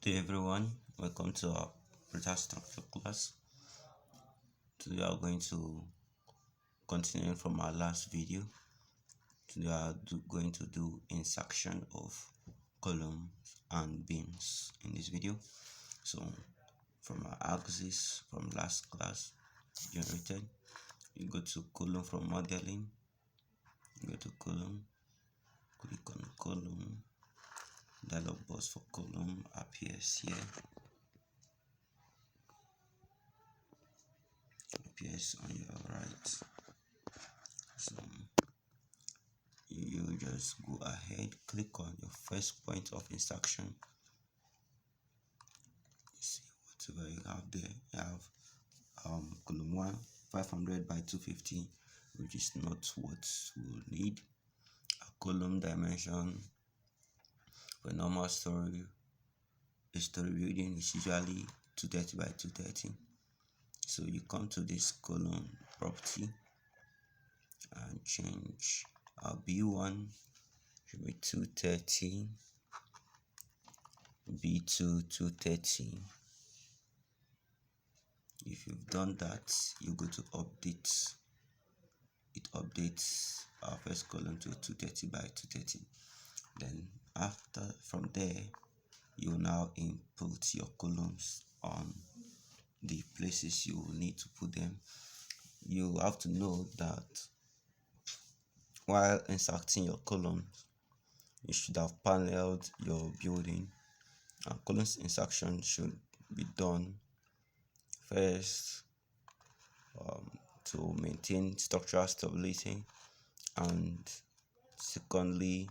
Good day everyone, welcome to our Prota structure class. Today we are going to continue from our last video. Today we are going to do insertion of columns and beams in this video. So from our axis from last class generated, you go to column from modeling, go to column, click on column, dialog box for column appears here. Appears on your right. So you just go ahead, click on your first point of insertion. See whatever you have there. You have column 1 500 by 250, which is not what we'll need. A column dimension for normal story building is usually 230 by 230. So you come to this column property and change our B1 should be 230, B2 230. If you've done that, you go to update. It updates our first column to 230 by 230. Then from there, you now input your columns on the places you will need to put them. You have to know that while inserting your columns, you should have paneled your building, and columns insertion should be done first to maintain structural stability, and secondly,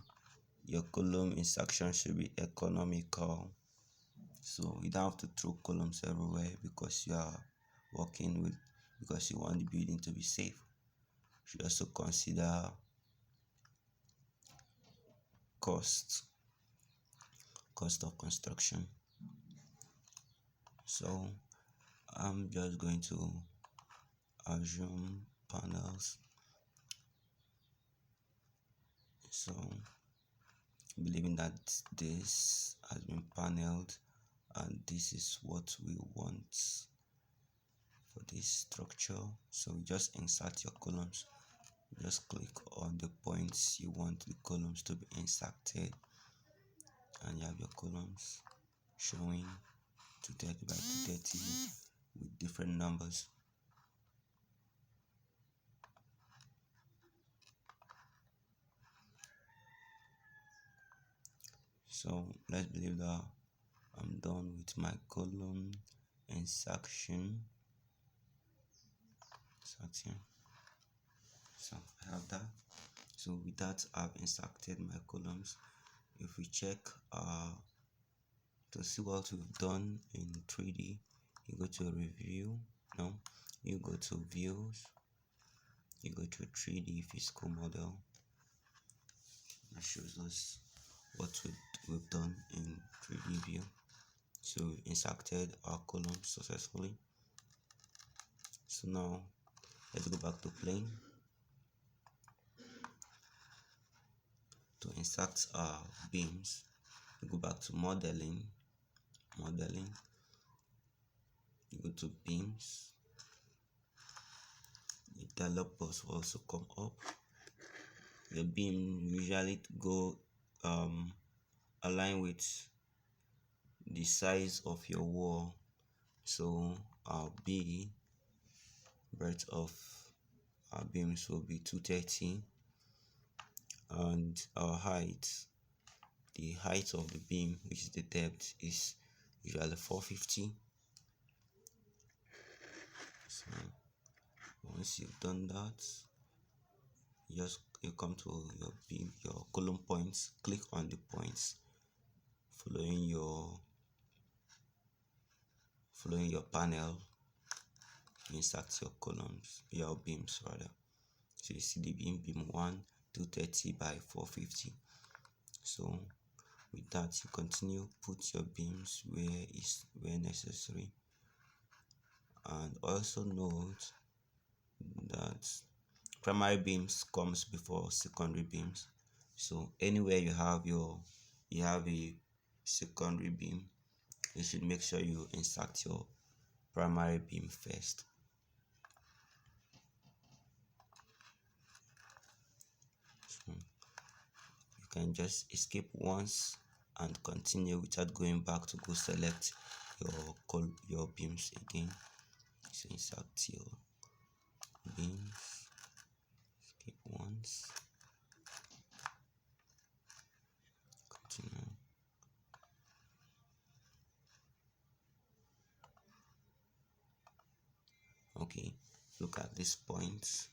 your column insertion should be economical. So you don't have to throw columns everywhere because you are because you want the building to be safe. You should also consider cost of construction. So I'm just going to assume panels. So believing that this has been paneled and this is what we want for this structure. So just insert your columns. Just click on the points you want the columns to be inserted, and you have your columns showing 230 by 230 with different numbers. So let's believe that I'm done with my column insertion. So I have that. So with that, I've inserted my columns. If we check to see what we've done in 3D, you go to review. No, you go to views. You go to 3D physical model. That shows us what we've done in 3D view. So we inserted our columns successfully. So now let's go back to plane to insert our beams. We go back to modeling. You go to beams. The dialog box will also come up. The beam usually go align with the size of your wall. So our breadth of our beams will be 230, and our height, the height of the beam, which is the depth, is usually 450. So once you've done that, you come to your column points, click on the points following your panel, insert your columns, your beams rather. So you see the beam 1 230 by 450. So with that, you continue, put your beams where necessary, and also note that primary beams comes before secondary beams. So anywhere you have a secondary beam, you should make sure you insert your primary beam first. So you can just escape once and continue without going back to go select your beams again. So insert your beams, escape once, continue. Okay, look at this point.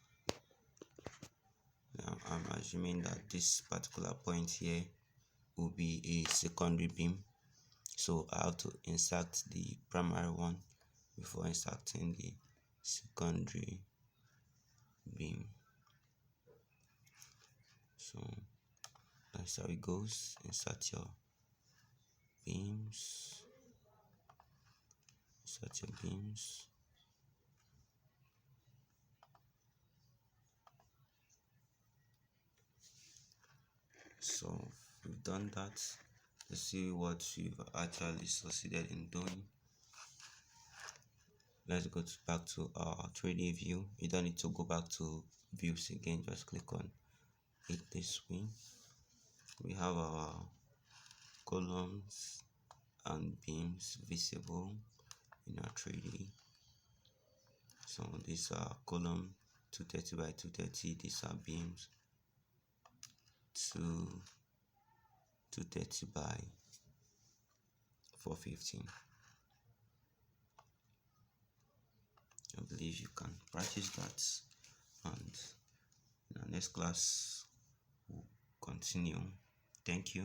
Now I'm assuming that this particular point here will be a secondary beam, so I have to insert the primary one before inserting the secondary beam. So that's how it goes. Insert your beams, insert your beams. So we've done that. Let's see what we've actually succeeded in doing. Let's go back to our 3D view. You don't need to go back to views again, just click on it this way. We have our columns and beams visible in our 3D. So these are column 230 by 230, these are beams 230 by 415. I believe you can practice that, and in our next class we'll continue. Thank you.